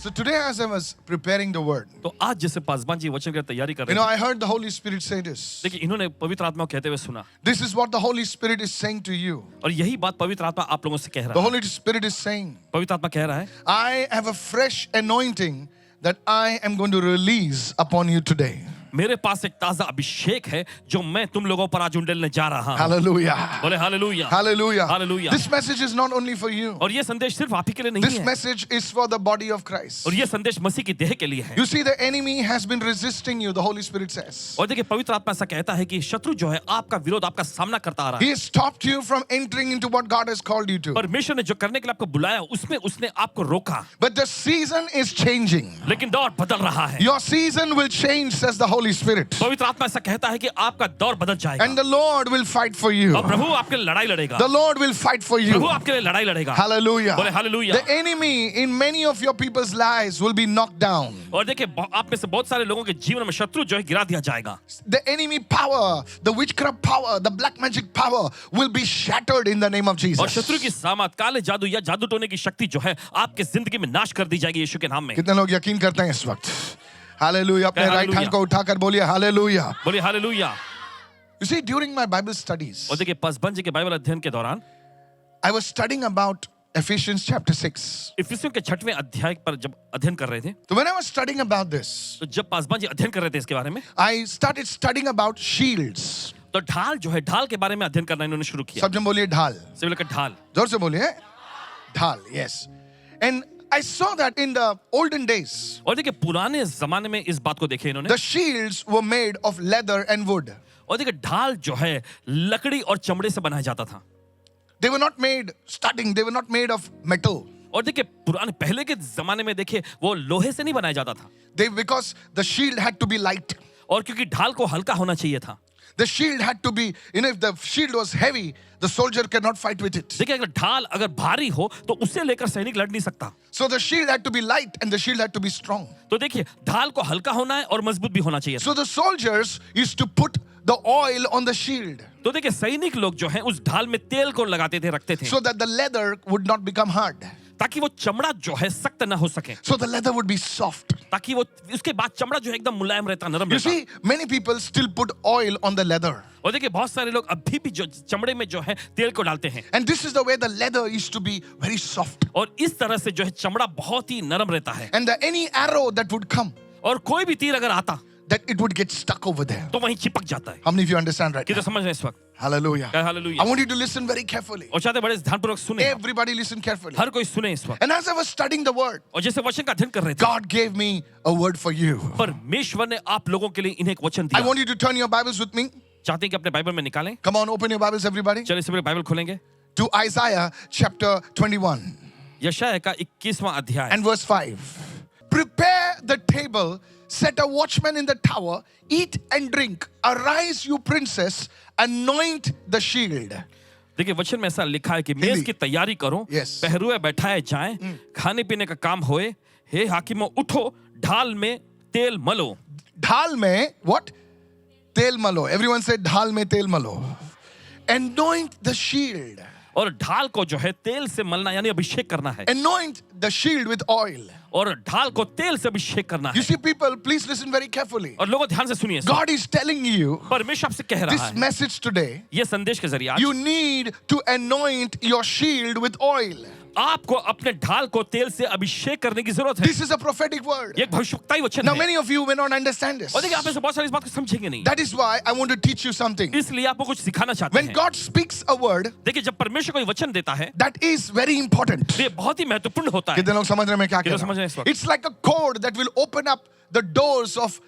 So today as I was preparing the word, तो आज जैसे पासवान जी वचन की तैयारी कर रहे थे, I heard the Holy Spirit say this. देखिए इन्होंने पवित्र आत्मा को कहते हुए सुना, This is what the Holy Spirit is saying to you. और यही बात पवित्र आत्मा आप लोगों से कह The रहा है। Holy Spirit is saying, पवित्र आत्मा कह रहा है, I have a fresh anointing that I am going to release upon you today. मेरे पास एक ताजा अभिषेक है जो मैं तुम लोगों पर आज उंडेलने जा रहा हूँ। Hallelujah. बोले hallelujah. Hallelujah. Hallelujah. This message is not only for you. और ये संदेश सिर्फ आप ही के लिए नहीं This है, message is for the body of Christ. और ये संदेश मसीह की देह के लिए है। You see, the enemy has been resisting you, the Holy Spirit says. और देखिए पवित्र आत्मा ऐसा कहता है कि शत्रु जो है आपका विरोध, आपका सामना करता आ रहा He है। has stopped you from entering into what God has called you to. परमेश्वर ने जो करने के लिए आपको बुलाया उसमें उसने आपको रोका, But the season is changing. लेकिन दौर बदल रहा है। Your season will change, says the Holy Spirit. पवित्र आत्मा ऐसा कहता है कि आपका दौर बदल जाएगा, And the Lord will fight for you. और प्रभु आपके लिए लड़ाई लड़ेगा। The Lord will fight for Prabhu you. आपके लिए लड़ाई लड़ेगा। Hallelujah. बोले hallelujah. The enemy in many of your people's lives will be knocked down. और देखिए आप में से बहुत सारे लोगों के जीवन में शत्रु जो है गिरा दिया जाएगा। The enemy power, the witchcraft power, the black magic power will be shattered in the name of और शत्रु Jesus. की सामत काले जादू या जादू टोने की शक्ति जो है आपके जिंदगी में नाश कर दी जाएगी यीशु के नाम में। कितने लोग यकीन करते हैं इस वक्त? हालेलुया. अपने Hallelujah. राइट हैंड को उठाकर बोलिए हालेलुया. बोलिए hallelujah. You see, during my Bible studies, और देखिए पासवान जी के बाइबल अध्ययन के दौरान I was studying about Ephesians chapter 6. इफिसियों के 6वें अध्याय पर जब अध्ययन कर रहे थे, So when I was studying about this, तो जब पासवान जी अध्ययन कर रहे थे इसके बारे में, I started studying about shields. तो ढाल जो है, ढाल के बारे में अध्ययन करना इन्होंने शुरू किया। सब जन बोलिए ढाल. सभी लोग ढाल। जोर से बोलिए ढाल. Yes. And I saw that in the olden days, और देखिए पुराने जमाने में इस बात को देखे इन्होंने, the shields were made of leather and wood. और देखिए ढाल जो है लकड़ी और चमड़े से बनाया जाता था। They were not made they were not made of metal. और देखिए पुराने पहले के जमाने में देखिए वो लोहे से नहीं बनाया जाता था, Because the shield had to be light. और क्योंकि ढाल को हल्का होना चाहिए था। The shield had to be, if the shield was heavy, the soldier cannot fight with it. देखिए अगर ढाल अगर भारी हो तो उसे लेकर सैनिक लड़ नहीं सकता। So the shield had to be light and the shield had to be strong. तो देखिए ढाल को हल्का होना है और मजबूत भी होना चाहिए था। So the soldiers used to put the oil on the shield तो देखिए सैनिक लोग जो हैं उस ढाल में तेल को लगाते थे, रखते थे, so that the leather would not become hard. ताकि वो चमड़ा जो है सख्त ना हो सके, So the leather would be soft. ताकि वो उसके बाद चमड़ा जो है एकदम मुलायम रहता, नरम You रहता। see, many people still put oil on the leather. और देखिए बहुत सारे लोग अभी भी जो चमड़े में जो है तेल को डालते हैं, And this is the way the leather used to be very soft. और इस तरह से जो है चमड़ा बहुत ही नरम रहता है, And any arrow that would come, और कोई भी तीर अगर आता that it would get stuck over there. तो वहीं चिपक जाता है। How many of you understand right किधर now? समझ रहे हैं इस वक्त? Hallelujah. Hallelujah. I want you to listen very carefully. और चाहते बड़े ध्यानपूर्वक सुने, Everybody listen carefully. हर कोई सुने इस वक्त। And as I was studying the word, और जैसे वचन का अध्ययन कर रहे थे, God gave me a word for you. परमेश्वर ने आप लोगों के लिए इन्हें एक वचन I दिया। want you to turn your Bibles with me. चाहते हैं कि अपने बाइबल में निकालें? Come on, open your Bibles, everybody. चलिए सब लोग बाइबल खोलेंगे। To Isaiah chapter 21 यशायाह का 21वां अध्याय and verse 5. Prepare the table, set a watchman in the tower, eat and drink. Arise, you princess, anoint the shield. देखिए वचन में ऐसा लिखा है कि मेज की तैयारी करो, Yes. पहरुए बैठाए जाएं, खाने पीने का काम होए, हे हाकिमों उठो, ढाल में तेल मलो। Dhal mein, what? Tel malo. Everyone said dhal mein tel malo. Anoint the shield. और ढाल को जो है तेल से मलना यानी अभिषेक करना है, Anoint the shield with oil. और ढाल को तेल से अभिषेक करना You है। see, people, please listen very carefully. और लोगों ध्यान से सुनिए, God is telling you परमेश्वर आपसे कह रहा this है message today. ये संदेश के जरिए आज You need to anoint your shield with oil. आपको अपने ढाल को तेल से अभिषेक करने की जरूरत है। This is a prophetic word. ये एक भविष्यवक्ताई वचन Now, है। many of you may not understand this. और देखिए आप में से बहुत सारे इस बात को समझेंगे नहीं, That is why I want to teach you something. इसलिए आपको कुछ सिखाना चाहते When हैं। God speaks a word, देखिए जब परमेश्वर कोई वचन देता है that is very important. तो ये बहुत ही महत्वपूर्ण होता है। कितने लोग समझ रहे हैं मैं क्या कह कितने रहा समझ रहे हैं इस हूं? वक्त? It's like a cord that will open up the doors of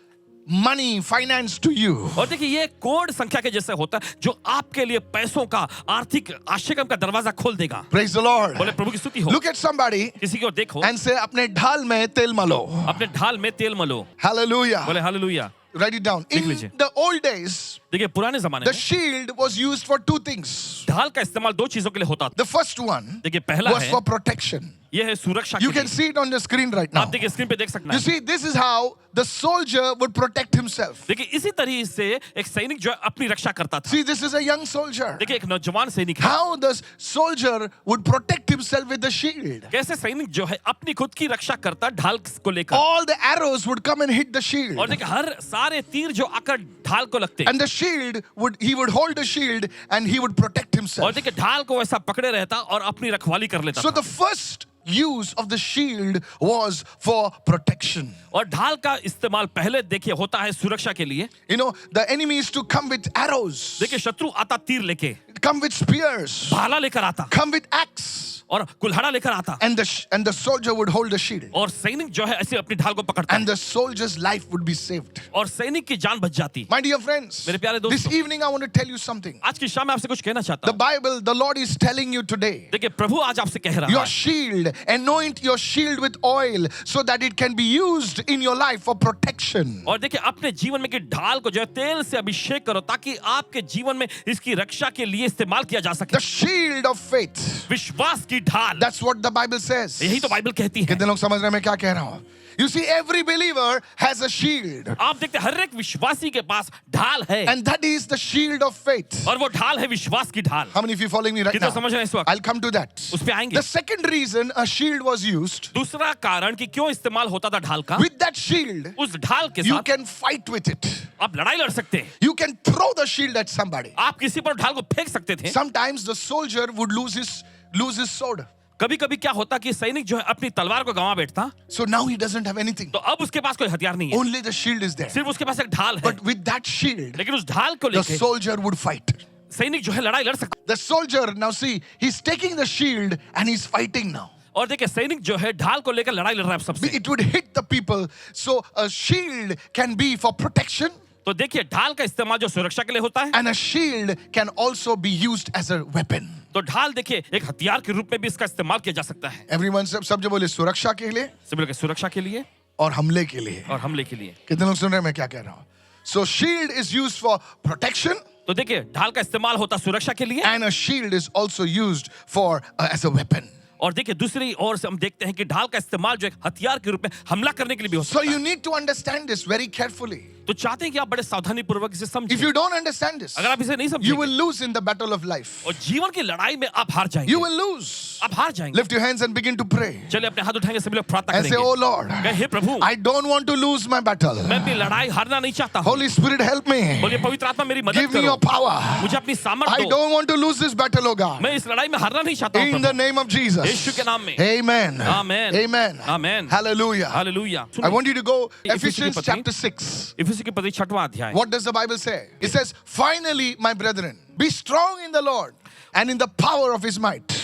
money, finance to you. और देखिए ये कोड संख्या के जैसे होता है जो आपके लिए पैसों का, आर्थिक आश्चर्य का दरवाजा खोल देगा। Praise the Lord. बोले प्रभु की स्तुति हो। Look at somebody किसी को देखो, and say, अपने ढाल में तेल malo. अपने ढाल में तेल मलो। Hallelujah. बोले हालेलुया। Write it down. लिख In लीजिए। the old days, देखिए पुराने जमाने the में shield was used for two things. ढाल का इस्तेमाल दो चीजों के लिए होता था। The first one देखिए पहला was है for protection. ये है सुरक्षा You के can लिए। see it on the screen right now. आप देखिए स्क्रीन पे देख सकते You हैं। see, this is how the soldier would protect himself. देखिए इसी तरीके से एक सैनिक जो है अपनी रक्षा करता था। See, this is a young soldier. देखिए एक नौजवान सैनिक है। How the soldier would protect himself with the shield. कैसे सैनिक जो है अपनी खुद की रक्षा करता ढाल को लेकर। All the arrows would come and hit the shield. और देखिए हर सारे तीर जो आकर ढाल को लगते। And the shield he would hold the shield and he would protect और himself. देखिए ढाल को ऐसा पकड़े रहता और अपनी रखवाली कर लेता So था। the first use of the shield was for protection. और ढाल का इस्तेमाल पहले देखिए होता है सुरक्षा के लिए। You know, the enemy is to come with arrows, देखिए शत्रु आता तीर लेके, come with spears, भाला लेकर आता come with axe, और कुल्हाड़ा लेकर आता। and the soldier would hold the shield. और सैनिक जो है ऐसे अपनी ढाल को पकड़ता And है the soldier's life would be saved. और सैनिक की जान बच जाती। My dear friends, मेरे प्यारे this दोस्तों, evening I want to tell you something. आज की शाम में आपसे कुछ कहना चाहता The हूँ। Bible, the Lord is telling you today, देखिए प्रभु आज आपसे कह रहा your है, shield, anoint your shield with oil so that it can be used in your life for protection. और देखिए अपने जीवन में कि ढाल को जो है तेल से अभिषेक करो ताकि आपके जीवन में इसकी रक्षा के लिए इस्तेमाल किया जा सके। The shield of faith. विश्वास की ढाल, That's what the Bible says. यही तो बाइबल कहती है। कितने लोग समझ रहे हैं मैं क्या कह रहा हूं? You see, every believer has a shield, आप देखते हैं हर एक विश्वासी के पास ढाल है and that is the shield of faith. और वो ढाल है विश्वास की ढाल। How many of you following me right कितना now? समझ रहे हैं इस वक्त? I'll come to that. उस पे आएंगे। The second reason a shield was used, दूसरा कारण कि क्यों इस्तेमाल होता था ढाल का, with that shield, उस ढाल के you साथ can fight with it. आप लड़ाई लड़ सकते हैं। You can throw the shield at somebody. आप किसी पर ढाल को फेंक सकते थे। Sometimes the soldier would lose his sword. कभी कभी क्या होता कि सैनिक जो है अपनी तलवार को गंवा बैठता, So now he doesn't have anything. तो अब उसके पास कोई हथियार नहीं है, Only the shield is there. सिर्फ उसके पास एक ढाल है। But with that shield, लेकिन उस ढाल को the लेके soldier would fight. सैनिक जो है लड़ाई लड़ सकता। The soldier, now see, he's taking the shield and he's fighting now. और देखिए सैनिक जो है ढाल को लेकर लड़ाई लड़ रहा है सबसे। It would hit the people. So a shield can be for protection, तो देखिए ढाल का इस्तेमाल जो सुरक्षा के लिए होता है, and a shield can also be used as a weapon. तो ढाल देखिए एक हथियार के रूप में भी इसका इस्तेमाल किया जा सकता है। Everyone सब जो बोले सुरक्षा के लिए सब लोग सुरक्षा के लिए और हमले के लिए। और हमले के लिए। कितने लोग सुन रहे हैं मैं क्या कह रहा हूं? So shield is used for protection, तो देखिए ढाल का इस्तेमाल होता सुरक्षा के लिए, and a shield is also used for as a weapon. और देखिए दूसरी ओर से हम देखते हैं कि ढाल का इस्तेमाल जो एक हथियार के रूप में हमला करने के लिए भी हो So सकता you है। need to understand this very carefully. तो चाहते हैं कि आप बड़े सावधानी पूर्वक इसे If समझें। you don't understand this, अगर आप इसे नहीं you will समझेंगे lose in the battle of life. और जीवन की लड़ाई में आप हार जाएंगे। You will lose. आप हार जाएंगे। Lift your hands and begin to pray चलिए अपने हाथ उठाएंगे, सभी लोग प्रार्थना and say, करेंगे। "Oh Lord, कहे, हे प्रभु, I don't want to lose my battle. मैं अपनी लड़ाई हारना नहीं चाहता हूँ। Holy Spirit, help me. बोलिए पवित्र आत्मा मेरी मदद Give me करो, your power. मुझे अपनी I सामर्थ्य दो। don't want to lose this battle, oh God. मैं इस लड़ाई में हारना नहीं चाहता हूँ In the Prabhu. name of Jesus. यीशु के नाम में। Amen. Amen. Amen. Amen. Hallelujah. Hallelujah. I want you to go Ephesians Ephesians की chapter 6. इफिसी की पत्री 6वां अध्याय। What does the Bible say? It says, "Finally, my brethren, be strong in the Lord and in the power of his might."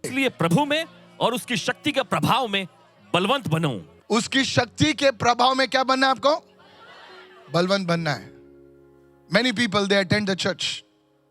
इसलिए प्रभु में और उसकी शक्ति के प्रभाव में बलवंत बनो। उसकी शक्ति के प्रभाव में क्या बनना है आपको? बलवंत बनना है. Many people, they attend the church,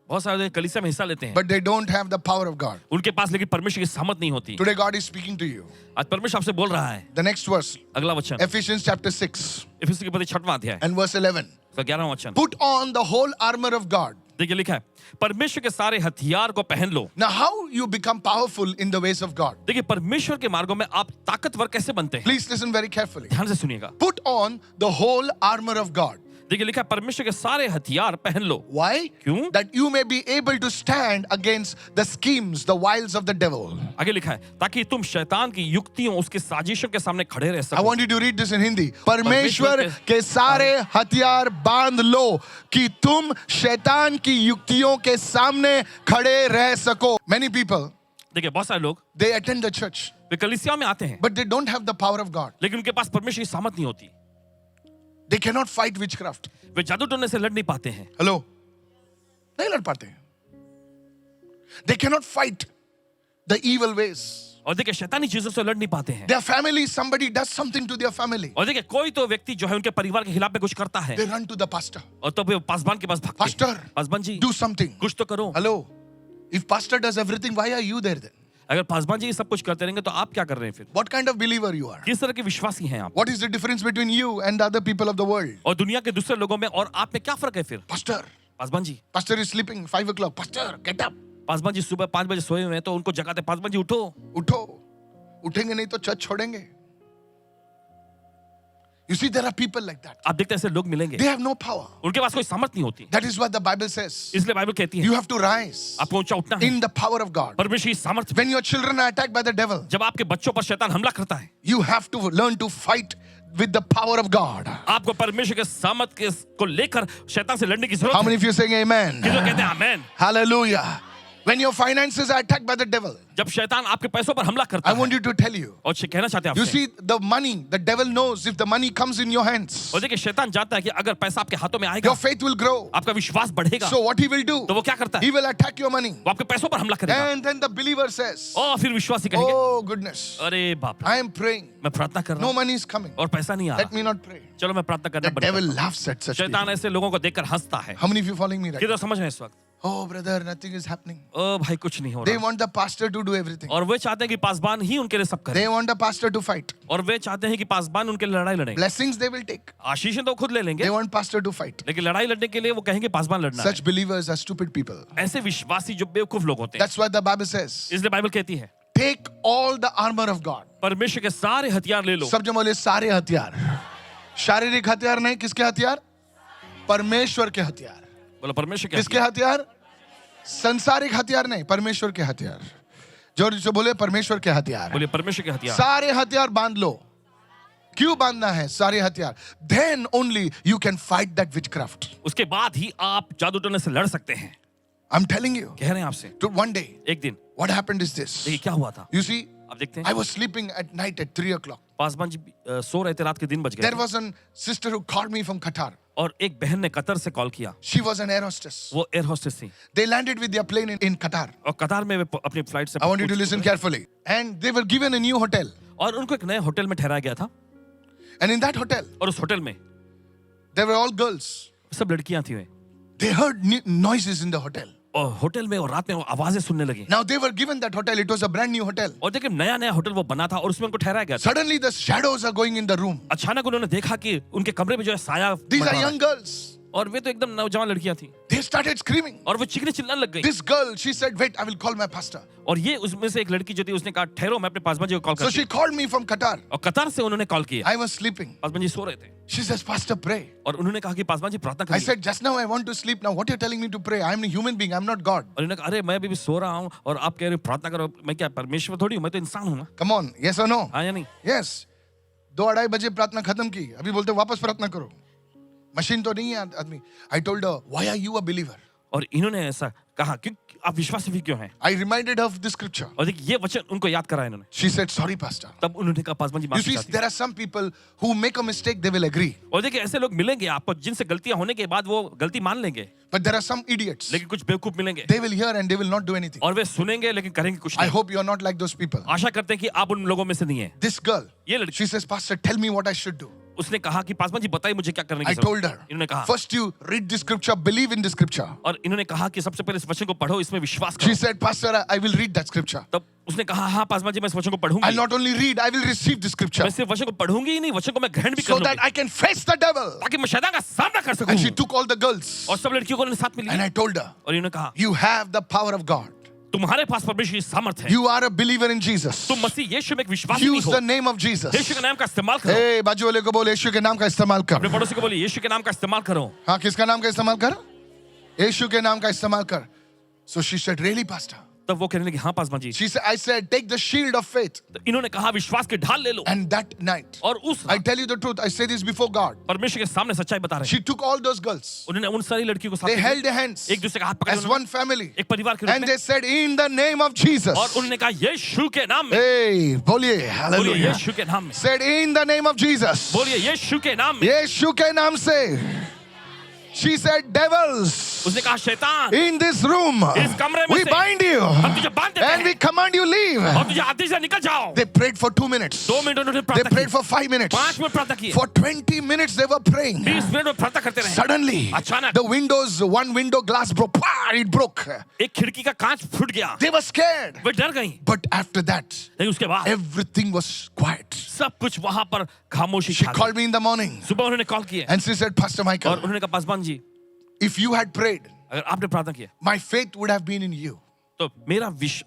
बहुत सारे कलीसिया में हिस्सा लेते हैं, but they don't have the power of God. उनके पास लेकिन परमेश्वर की सामर्थ नहीं होती। Today God is speaking to you. आज परमेश्वर आपसे बोल रहा है। The next verse, अगला वचन Ephesians chapter 6 इफिसी की पत्री 6वां अध्याय and verse 11. का 11वां वचन। Put on the whole armor of God. देखिए लिखा है, परमेश्वर के सारे हथियार को पहन लो। Now, how you become powerful in the ways of God? देखिए परमेश्वर के मार्गों में आप ताकतवर कैसे बनते हैं? Please listen very carefully. ध्यान से सुनिएगा। Put on the whole armor of God. देखिए लिखा है, परमेश्वर के सारे हथियार पहन लो। Why? क्यों? That you may be able to stand against the schemes, the wiles of the devil. आगे लिखा है, ताकि तुम शैतान की युक्तियों, उसकी साजिशों के सामने खड़े रह I सको। want you to read this in Hindi. परमेश्वर के सारे हथियार बांध लो कि तुम शैतान की युक्तियों के सामने खड़े रह सको. Many people, देखिए बहुत सारे लोग they attend the church, वे कलीसिया में आते हैं, but they don't have the power of God. लेकिन उनके पास परमेश्वर की सामर्थ नहीं होती। They cannot fight witchcraft. वे जादू टोने से लड़ नहीं पाते हैं। Hello? नहीं लड़ पाते हैं. They cannot fight the evil ways. और देखिए शैतानी चीजों से लड़ नहीं पाते हैं। Their family, somebody does something to their family. और देखिए कोई तो व्यक्ति जो है उनके परिवार के खिलाफ में कुछ करता है, They run to the pastor. और तो वे पासवान के पास भागते Pastor, हैं। Paswan ji do something. कुछ तो करो। Hello? If pastor does everything, why are you there then? अगर पासवान जी सब कुछ करते रहेंगे तो आप क्या कर रहे हैं फिर? What kind of believer you are? किस तरह के विश्वासी हैं आप? What is the difference between you and the other people of the world? और दुनिया के दूसरे लोगों में और आप में क्या फर्क है फिर? Pastor, Paswan ji, pastor is sleeping 5 o'clock. Pastor, get up. Paswan ji सुबह 5 बजे सोए हुए हैं तो उनको जगाते, पासवान जी उठो। Utho. उठेंगे नहीं तो चर्च छोड़ेंगे. You see, there are people like that. आप देखते हैं ऐसे लोग मिलेंगे, They have no power. उनके पास कोई सामर्थ नहीं होती. That is what the Bible says. इसलिए बाइबल कहती है You have to rise आपको ऊंचा उठना है in the power of God. परमेश्वर की सामर्थ में. When your children are attacked by the devil, जब आपके बच्चों पर शैतान हमला करता है, you have to learn to fight with the power of God. आपको परमेश्वर के सामर्थ के को लेकर शैतान से लड़ने की How जरूरत many है. of you saying amen? किसी लोग कहते हैं आमेन. Hallelujah. When your finances are attacked by the devil, जब शैतान आपके पैसों पर हमला करता I want है, you to tell you. और कहना चाहते हैं You आपसे, see, the money, the devil knows if the money comes in your hands, और देखिए शैतान जानता है कि अगर पैसा आपके हाथों में आएगा, your faith will grow. आपका विश्वास बढ़ेगा. So what he will do? तो वो क्या करता He है, will attack your money. वो आपके पैसों पर हमला करेगा. And then the believer says, और फिर विश्वासी कहेंगे, oh goodness, अरे बाप रे, I am praying. मैं प्रार्थना कर रहा No हूँ money is coming. और पैसा नहीं आ Let रहा. me not pray. चलो मैं प्रार्थना The करना बंद devil करता हूँ. laughs at such शैतान people. ऐसे लोगों को देखकर हंसता है. How many of you following me right किधर now? समझ रहे हैं इस वक्त? Oh brother, nothing is happening. ओ भाई कुछ नहीं हो They रहा. want the pastor to do everything. और वे चाहते हैं कि पासबान ही उनके लिए सब करे. They want the pastor to fight. और वे चाहते हैं कि पासबान उनके लिए लड़ाई लड़े. Blessings they will take. आशीषें तो खुद ले लेंगे, They want pastor to fight. लेकिन लड़ाई लड़ने के लिए वो कहेंगे पासबान लड़ना है. Such believers are stupid people. ऐसे विश्वासी जो बेवकूफ लोग होते हैं. That's what the Bible says. इसलिए बाइबल कहती है Take all the armor of God. परमेश्वर के सारे हथियार ले लो. सब जो बोले सारे हथियार. शारीरिक हथियार नहीं, किसके हथियार? परमेश्वर के हथियार. बोलो परमेश्वर के किसके हथियार. हथियार? संसारिक हथियार नहीं, परमेश्वर के हथियार. जो बोले परमेश्वर के हथियार. बोलिए परमेश्वर के हथियार. सारे हथियार बांध लो. क्यों बांधना है सारे हथियार? Then only you can fight that witchcraft. उसके बाद ही आप जादू टोने से लड़ सकते हैं. I'm telling you. कह रहे हैं आपसे. To one day, एक दिन what happened is this. देखिए क्या हुआ था. You see, आप देखते I हैं was sleeping at night at 3 o'clock. पासबान जी सो रहे थे, रात के 3 बज There गए. was a sister who called me from Qatar. और एक बहन ने कतर से कॉल किया. She was an air hostess. वो एयर होस्टेस थी They landed with their plane in Qatar. और कतार में वे अपनी फ्लाइट से I want you to listen carefully. And they were given a new hotel. और उनको एक नए होटल में ठहराया गया था. And in that hotel, और उस होटल में there were all girls. सब लड़कियां थी. वे They heard noises in the hotel. और होटल में और रात में वो आवाजें सुनने लगी. Now they were given that hotel. It was a brand new hotel. और देखिए नया नया होटल वो बना था और उसमें उनको ठहराया गया था. Suddenly the shadows are going in the room. अचानक उन्होंने देखा कि उनके कमरे में जो है साया These मंडरा are रहा young है. girls. और वे तो एकदम नौजवान लड़कियां थी. They started screaming. और वो चीखने चिल्लाने लग गई. This girl, she said, wait, I will call my pastor. और ये उसमें से एक लड़की जो थी उसने कहा ठहरो मैं अपने पासबान जी को कॉल So करती she हूं. called me from Qatar. और कतार से उन्होंने कॉल किया. I was sleeping. पासबान जी सो रहे थे. She says, Pastor, pray. और उन्होंने कहा कि पासबान जी प्रार्थना I करिए. said, just now I want to sleep. Now what you're telling me to pray? I'm a human being. I'm not God. और उन्होंने कहा अरे मैं अभी भी सो रहा हूँ और आप कह रहे हो प्रार्थना करो. मैं क्या परमेश्वर थोड़ी हूँ, मैं तो इंसान हूँ ना. Come on. Yes or no? हाँ या नहीं. Yes. 2-2:30 बजे प्रार्थना खत्म की. अभी बोलते वापस प्रार्थना करो. मशीन तो नहीं है आदमी. I told her, why are you a believer? और इन्होंने ऐसा कहा कि आप विश्वासी भी क्यों हैं. I reminded her of this scripture. और देखिए ये वचन उनको याद कराया इन्होंने. She said, sorry, Pastor. तब उन्होंने कहा पासवान जी You माफी see, चाहती हूं. there are some people who make a mistake, they will agree. और देखिए ऐसे लोग मिलेंगे आपको जिनसे गलतियां होने के बाद वो गलती मान लेंगे. But there are some idiots. लेकिन कुछ बेवकूफ मिलेंगे They will hear and they will not do anything. और वे सुनेंगे लेकिन करेंगे कुछ I नहीं. hope you're not like those people. आशा करते हैं कि आप उन लोगों में से नहीं है. This girl, ये लड़की she says, Pastor, tell me what I should do. उसने कहा कि पासवान जी बताइए मुझे क्या करने की I जरूरत told है. her, इन्होंने कहा first you read the scripture, believe in the scripture. और इन्होंने कहा कि सबसे पहले इस वचन को पढ़ो, इसमें विश्वास She करो. said, Pastor, I will read that scripture. तब उसने कहा हाँ पासवान जी मैं इस वचन को I'll पढ़ूंगी. not only read, I will receive the scripture. मैं सिर्फ वचन को पढ़ूंगी ही नहीं, वचन को मैं ग्रहण भी So कर that लूंगी I can face the devil. ताकि मैं शैतान का सामना कर And she सकूं. took all the girls. और सब लड़कियों को उन्होंने साथ में And लिया I told her, और इन्होंने कहा you have the power of God. तुम्हारे पास परमेश्वर की सामर्थ है. You are a believer in Jesus. तुम मसीह यीशु में एक विश्वासी Use हो. the name of Jesus. यीशु के नाम का इस्तेमाल करो. Hey, बाजू वाले को बोल यीशु के नाम का इस्तेमाल अपने कर. पड़ोसी को बोलिए यीशु के नाम का इस्तेमाल करो. हाँ, किसका नाम का इस्तेमाल कर? यीशु के नाम का इस्तेमाल कर. So she said, really, Pastor? तब वो कहने लगी हाँ Paswan ji. She said, I said, take the shield of faith. तो इन्होंने कहा विश्वास के ढाल ले लो. And that night, और उस I tell you the truth, I say this before God. परमेश्वर के सामने सच्चाई बता रहे हैं. She took all those girls. उन्होंने उन सारी लड़कियों को साथ They में held their hands एक दूसरे का हाथ पकड़ as one family. एक परिवार के रूप And में they said, in the name of Jesus. और उन्होंने कहा यीशु के नाम में. Hey, बोलिए, बोलिए hallelujah. यीशु के नाम में. Said, in the name of Jesus. बोलिए यीशु के नाम में. यीशु के नाम से. She said, devils उसने कहा शैतान in this room, इस कमरे में we से bind you हम तुझे बांध देते and we हैं command you leave. और तुझे आदि से निकल जाओ. They prayed for 2 minutes. 2 minute उन्होंने They प्रार्थना prayed की. for 5 minutes. 5 मिनट प्रार्थना की. For 20 minutes they were praying. 20 minute में प्रार्थना करते रहे. Suddenly, अचानक the windows, one window glass broke. It broke. एक खिड़की का कांच फूट गया. They were scared. वे डर गई. But after that, लेकिन उसके बाद everything was quiet. सब कुछ वहां पर खामोशी She छा गई. called me in the morning सुबह उन्होंने कॉल किया and she said, Pastor और उन्होंने Michael, कहा Paswan ji if you had prayed, अगर आपने प्रार्थना किया my faith would have been in you. तो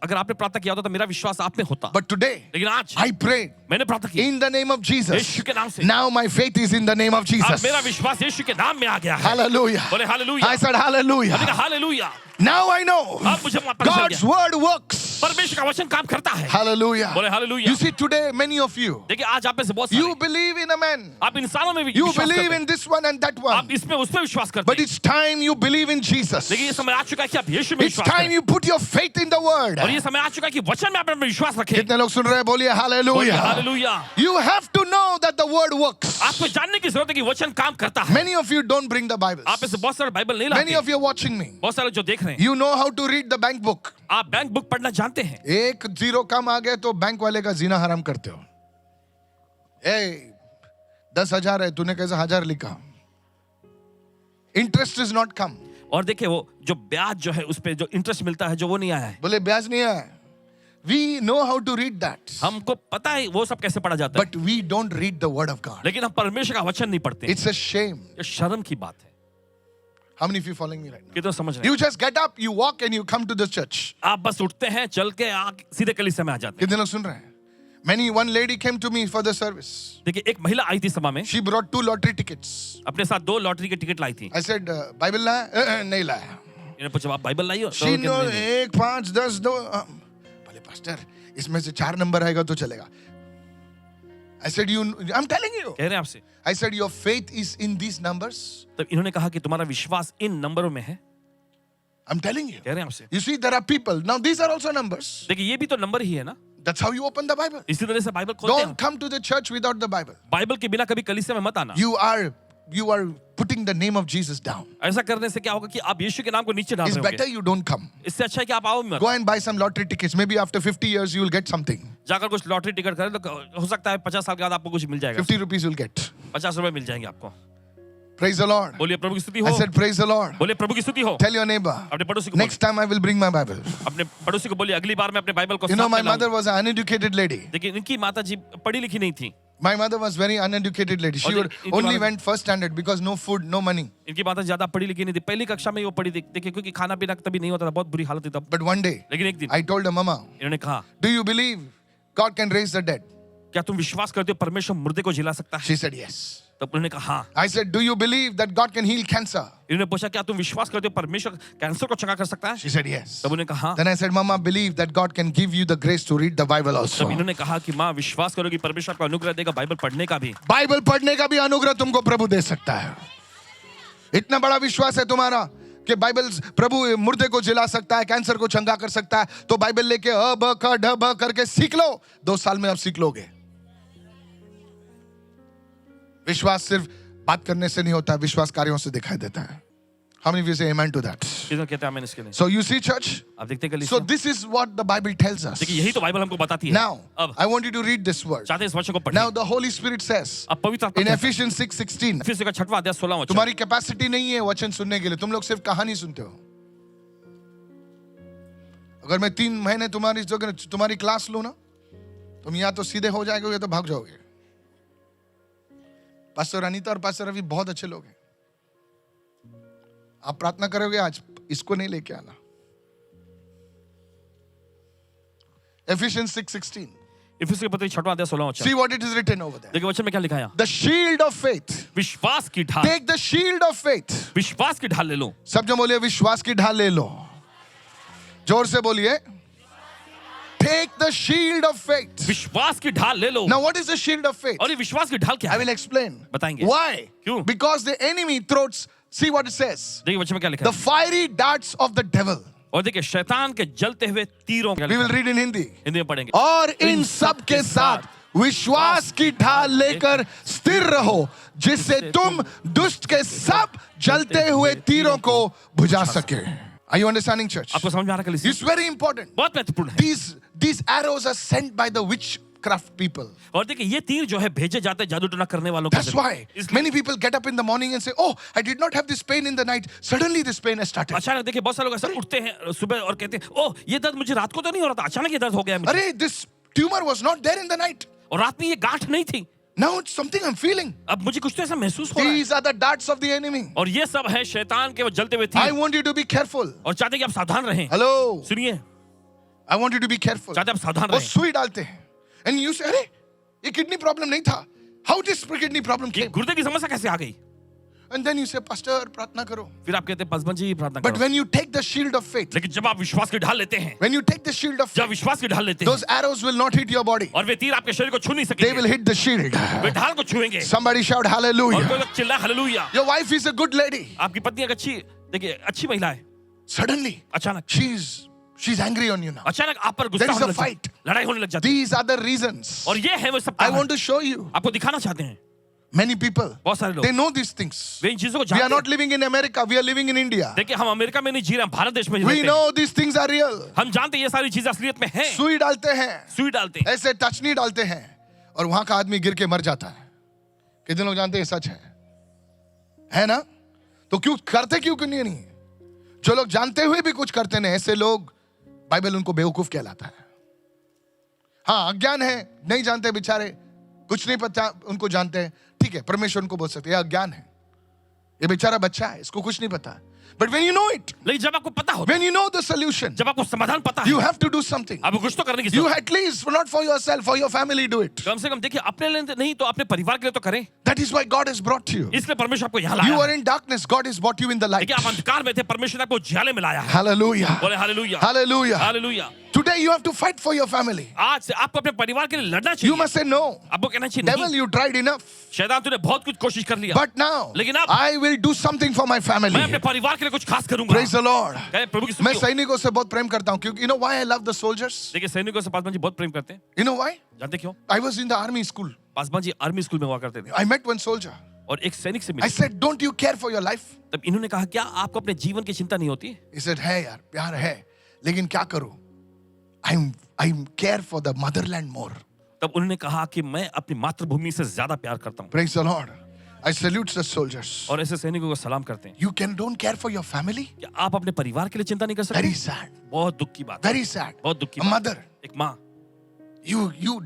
अगर आपने प्रार्थना किया होता तो मेरा विश्वास आप में होता। But today, लेकिन आज I pray मैंने प्रार्थना की in the name of Jesus. यीशु के नाम से। Now my faith is in the name of अब Jesus. मेरा विश्वास यीशु के नाम में आ गया है। Hallelujah. बोले हालेलुया। I said hallelujah. मैंने कहा हालेलुया। Now I know अब मुझे पता चल God's गया word works. परमेश्वर का वचन काम करता है। Hallelujah. बोले hallelujah. You see, today many of you, देखिए आज आप में से बहुत you सारे believe in a man. आप इंसानों में भी You विश्वास believe करते in this one and that हैं। one. आप इसमें उसमें विश्वास करते But हैं। it's time you believe in Jesus. लेकिन ये समय आ चुका है कि आप यीशु में It's विश्वास time करें। you put your faith in the word. और ये समय आ चुका है कि वचन में आप अपना विश्वास रखें। कितने लोग सुन रहे हैं? बोलिए बोलिए hallelujah. Hallelujah. You have to know that the word works. आपको जानने की जरूरत है कि वचन काम करता है। Many of you don't bring the Bibles. आप में से बहुत सारे बाइबल नहीं Many latte. of you are watching me. बहुत सारे जो देख रहे हैं You know how to read the bank book. आप बैंक बुक पढ़ना जानते हैं। एक जीरो कम आ गए तो बैंक वाले का जीना हराम करते हो। 10,000 है, तूने कैसे 1000 लिखा? Interest is not come. और देखिए वो जो ब्याज जो है उस पे जो इंटरेस्ट मिलता है जो वो नहीं आया है। बोले ब्याज नहीं आया। We know how to read that. हमको पता है वो सब कैसे पढ़ा जाता है। But we don't read the word of God. लेकिन हम परमेश्वर का वचन नहीं पढ़ते। It's a shame. ये शर्म की बात है। How many of you following me right now? कितना समझ रहे हैं? You just get up, you walk and you come to the church. आप बस उठते हैं चल के सीधे कलीसिया में आ जाते हैं। कितने लोग सुन रहे हैं? One lady came to me for the service. देखिए एक महिला आई थी सभा में। She brought 2 lottery tickets. अपने साथ 2 लॉटरी के टिकट लाई थी। I said, Bible लाया? नहीं लाया। इन्हें पूछा आप बाइबल लाई हो? तो She कहते, know नहीं, 1, 5, 10, 2. बोले पास्टर इसमें से 4 नंबर आएगा तो चलेगा। I said, I'm telling you. कह रहे हैं आपसे। I said, your faith is in these numbers. तब इन्होंने कहा कि तुम्हारा विश्वास इन नंबरों में है। I'm telling you. कह रहे हैं आपसे। You see, there are people. Now, these are also numbers. देखिए ये भी तो नंबर ही है ना। That's how you open the Bible. इसी तरह से बाइबल खोलते हैं। Don't come to the church without the Bible. Bible के बिना कभी कलीसिया में मत आना। You are putting the name of Jesus down. ऐसा करने से क्या होगा कि आप यीशु के नाम को नीचे डाल It's रहे better होंगे। you don't come. इससे अच्छा है कि आप आओ मत। Go and buy some lottery tickets. Maybe after 50 years you will get something. जाकर कुछ लॉटरी टिकट करें तो हो सकता है 50 साल के बाद आपको कुछ मिल जाएगा। 50 rupees you'll get. 50 रुपए मिल जाएंगे आपको। Praise the Lord. बोलिए प्रभु की स्तुति I हो। said, praise the Lord. बोलिए प्रभु की स्तुति हो। Tell your neighbor. अपने पड़ोसी को Next time I will bring my Bible. अपने पड़ोसी को बोलिए अगली बार मैं अपने बाइबल को You know, साथ my में लाऊंगा। mother was an uneducated lady. देखिए इनकी माता जी पढ़ी लिखी नहीं थी। My mother was very uneducated lady. She और would इनकी only माता- went first standard because no food, no money. इनकी माता ज्यादा पढ़ी लिखी नहीं थी। पहली कक्षा में ही वो पढ़ी थी। देखिए क्योंकि खाना पीना तभी नहीं होता था, बहुत बुरी हालत थी तब। But one day, लेकिन एक दिन I told her, Mama, इन्होंने कहा do you believe God can raise the dead? क्या तुम विश्वास करते हो परमेश्वर मुर्दे को जिला सकता है? She said, yes. तब उन्होंने कहा हाँ। I said, do you believe that God can heal cancer? इन्होंने पूछा क्या तुम विश्वास करते हो परमेश्वर कैंसर को चंगा कर सकता है? She said, yes. तब उन्होंने कहा हाँ। Then I said, Mama, believe that God can give you the grace to read the Bible तब also. इन्होंने कहा कि माँ विश्वास करो कि परमेश्वर को अनुग्रह देगा बाइबल पढ़ने का भी। बाइबल पढ़ने का भी अनुग्रह तुमको प्रभु दे सकता है। इतना बड़ा विश्वास है तुम्हारा कि बाइबल प्रभु मुर्दे को जिला सकता है, कैंसर को चंगा कर सकता है, तो बाइबल लेके अ ब क ढ ब करके सीख लो। 2 साल में आप सीख लोगे। विश्वास सिर्फ बात करने से नहीं होता, विश्वास कार्यों से दिखाई देता है। How many of you say amen to that? किसने कहते हैं आमीन इसके लिए? So you see, church. आप देखते हैं So कलीसिया? this is what the Bible tells us. देखिए यही तो बाइबल हमको बताती है। Now, अब I want you to read this word. चाहते हैं इस वचन को पढ़ें। Now the Holy Spirit says अब पवित्र आत्मा in कहता है, Ephesians 6:16, इफिसियों का 6वां अध्याय 16वां वचन। तुम्हारी कैपेसिटी नहीं है वचन सुनने के लिए, तुम लोग सिर्फ कहानी सुनते हो। अगर मैं 3 महीने तुम्हारी क्लास लूं ना, तुम या तो सीधे हो जाओगे या तो भाग जाओगे। पास्टर अनीता और पास्टर रवि बहुत अच्छे लोग हैं। आप प्रार्थना करोगे आज, इसको नहीं लेके आना। Ephesians 6:16. इफिसियों के पत्र 6वां अध्याय 16वां वचन। See what it is written over there. देखिए वचन में क्या लिखा है? The shield of faith. विश्वास की ढाल। Take the shield of faith. विश्वास की ढाल ले लो। सब जो बोलिए विश्वास की ढाल ले लो। जोर से बोलिए। Take the shield of faith. विश्वास की ढाल ले लो। Now what is the shield of faith? और ये विश्वास की ढाल क्या I है? will explain. बताएंगे। Why? क्यों? Because the enemy throws, see what it says. देखिए वचन में क्या लिखा The है? fiery darts of the devil. और देखिए शैतान के जलते हुए तीरों क्या We will लिखा है? read in Hindi. हिंदी में पढ़ेंगे। और इन सब के साथ विश्वास की ढाल लेकर स्थिर रहो, जिससे तुम दुष्ट के सब जलते हुए तीरों को बुझा सके। Are you understanding, church? आपको समझ में आ रहा है कलीसिया? It's very important. बहुत महत्वपूर्ण है। These arrows are sent by the witchcraft people. और देखिए ये तीर जो है भेजे जाते हैं जादू टोना करने वालों के That's जरिए। why इसलिए many people get up in the morning and say, "Oh, I did not have this pain in the night. Suddenly this pain has started." अचानक देखिए बहुत सारे लोग ऐसा उठते हैं सुबह और कहते हैं ओह ये दर्द मुझे रात को तो नहीं हो रहा था, अचानक ये दर्द हो गया मुझे। अरे, this tumor was not there in the night. और रात में ये गांठ नहीं थी, Now it's something I'm feeling. अब मुझे कुछ तो ऐसा महसूस हो रहा है। These are the darts of the enemy. और ये सब है शैतान के वो जलते हुए I तीर। want you to be careful. और चाहते हैं कि आप सावधान रहें। Hello. सुनिए I want you to be careful. चाहते आप सावधान वो रहें। सुई डालते हैं and you say, अरे ये किडनी प्रॉब्लम नहीं था. How this kidney problem ये came? गुर्दे की समस्या कैसे आ गई? And then you say, Pastor, प्रार्थना करो. फिर आप कहते हैं पासवान जी प्रार्थना But करो। when you take the shield of faith, लेकिन जब आप विश्वास की ढाल लेते हैं, when you take the shield of जब faith, विश्वास की ढाल लेते हैं, those arrows will not hit your body. और वे तीर आपके शरीर को छू नहीं They will सकेंगे, hit the shield. वे ढाल को छुएंगे। Somebody shout और कोई hallelujah. लोग चिल्लाए hallelujah. Your wife is a good lady. आपकी पत्नी एक अच्छी, देखिए अच्छी महिला है, Suddenly, अचानक she's angry on you now. अचानक आप पर There गुस्सा is होने a लग जाता है, fight. लड़ाई होने लग जाती है। These are the reasons. और ये है वो सब I कारण। want to show you. आपको दिखाना चाहते हैं, Many people, बहुत सारे लोग they know these things. वे इन चीजों को We are जानते not हैं। living in America. We are living in India. देखिए हम अमेरिका में नहीं जी रहे, हम भारत देश में We रहते हैं। know these things are real. हम जानते हैं ये सारी चीजें असलियत में हैं। सुई डालते हैं, सुई डालते हैं, ऐसे टचनी डालते हैं और वहां का आदमी गिर के मर जाता है. कितने लोग जानते हैं सच है ना? तो क्यों करते क्यों नहीं? जो लोग जानते हुए भी कुछ करते नहीं, ऐसे लोग बाइबल उनको बेवकूफ कहलाता है. हाँ, अज्ञान है, नहीं जानते बेचारे, कुछ नहीं पता, उनको जानते हैं, ठीक है, परमेश्वर उनको बोल सकते हैं ये अज्ञान है, ये बेचारा बच्चा है, इसको कुछ नहीं पता. But when you know it, लेकिन जब आपको पता होता when you know the solution, है, जब आपको समाधान पता you है, have to do something. आपको कुछ तो करने की You जरूरत है। at least, not for yourself, for your family, do it. कम से कम देखिए अपने लिए नहीं तो अपने परिवार के लिए तो करें। That is why God has brought you. इसलिए परमेश्वर आपको यहाँ You लाया are है। in darkness, God has brought you in the light. देखिए आप अंधकार में थे, परमेश्वर ने आपको उजाले में लाया है। Hallelujah. बोले hallelujah, Hallelujah. Hallelujah. Today you have to fight for your family. आज से आपको अपने परिवार के लिए लड़ना You चाहिए। must say no. आपको कहना चाहिए Devil, नहीं, you tried enough. शैतान तूने बहुत कुछ कोशिश कर लिया, But now, लेकिन अब I will do something for my मैं family. अपने परिवार के लिए कुछ खास करूंगा। Praise the Lord. कहे प्रभु की मैं स्तुति हो। सैनिकों से बहुत प्रेम करता हूँ क्योंकि you know why I love the soldiers? देखिए सैनिकों से पासवान जी बहुत प्रेम करते हैं, You know why? जानते क्यों? I was in the army school. Paswan ji army school में हुआ करते थे I met one soldier. और एक सैनिक से I मिले। said, don't you care for your life? तब इन्होंने कहा क्या आपको अपने जीवन की चिंता नहीं होती? He said, है यार, प्यार है, लेकिन क्या करूँ? I'm care for the motherland more. तब उन्होंने कहा कि मैं अपनी मातृभूमि से ज्यादा प्यार करता हूँ। Praise the Lord. I salute the soldiers. और ऐसे सैनिकों को सलाम करते हैं। You don't care for your family? क्या आप अपने परिवार के लिए चिंता नहीं कर सकते? Very sad. बहुत दुख की बात है। Very sad. बहुत दुख की A बात है। mother, एक माँ,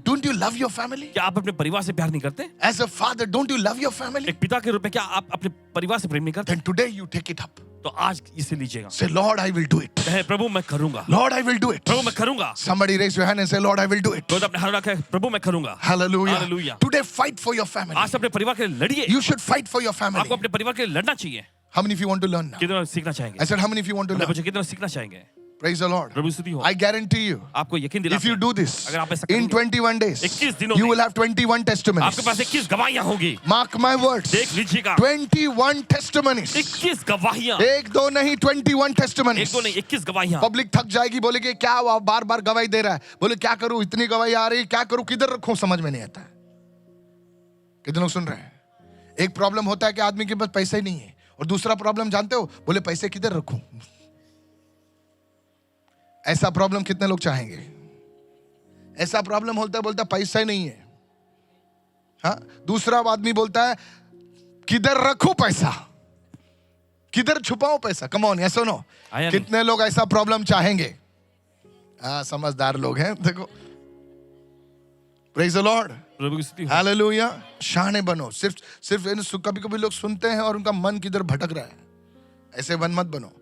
don't you love your family? क्या आप अपने परिवार से प्यार नहीं करते? As a father, don't you love your family? एक पिता के रूप में क्या आप अपने परिवार से प्रेम नहीं करते? Then today you take it up. तो आज इसे लीजिएगा। Say, Lord, I will do it. कहे प्रभु मैं करूंगा, Lord, I will do it. प्रभु मैं करूंगा। Somebody raise your hand and say, Lord, I will do it. तो अपने हाथ रखे, प्रभु मैं करूंगा। Hallelujah. Hallelujah. Today fight for your family. आज से अपने परिवार के लिए लड़िए। You should fight for your family. आपको अपने परिवार के लिए लड़ना चाहिए। How many of you want to learn now? कितने लोग सीखना चाहेंगे? I said, how many of you want to मैं learn? पूछा कितने लोग सीखना चाहेंगे? Praise the Lord. प्रभु स्तुति हो। I guarantee you, आपको यकीन if you दिलाते do हैं, this, अगर आप ऐसा in करेंगे, 21 days, 21 दिनों you में will have 21 testimonies. आपके पास 21 गवाहियां होंगी। Mark my words. देख लीजिएगा, 21 testimonies. 21 गवाहियां, एक दो नहीं, 21 एक testimonies. दो नहीं 21 गवाहियां। पब्लिक थक जाएगी, बोलेगी क्या हुआ, बार बार गवाही दे रहा है, बोले क्या करूं, इतनी गवाही आ रही, क्या करूं, किधर रखूं, समझ में नहीं आता है. कितने लोग सुन रहे हैं? एक प्रॉब्लम होता है कि आदमी के पास पैसे नहीं है, और दूसरा प्रॉब्लम जानते हो, बोले पैसे किधर रखूं. ऐसा प्रॉब्लम कितने लोग चाहेंगे? ऐसा प्रॉब्लम होता है, बोलता है पैसा ही नहीं है. हाँ, दूसरा आदमी बोलता है किधर रखूं पैसा, किधर छुपाऊं पैसा. कम ऑन, ऐसा नो. आया नहीं। कितने लोग ऐसा प्रॉब्लम चाहेंगे? हाँ, समझदार लोग हैं. देखो, प्रेज द लॉर्ड, प्रभु की स्तुति हो। हालेलुया. शाने बनो. सिर्फ कभी कभी लोग सुनते हैं और उनका मन किधर भटक रहा है. ऐसे वन मत बनो.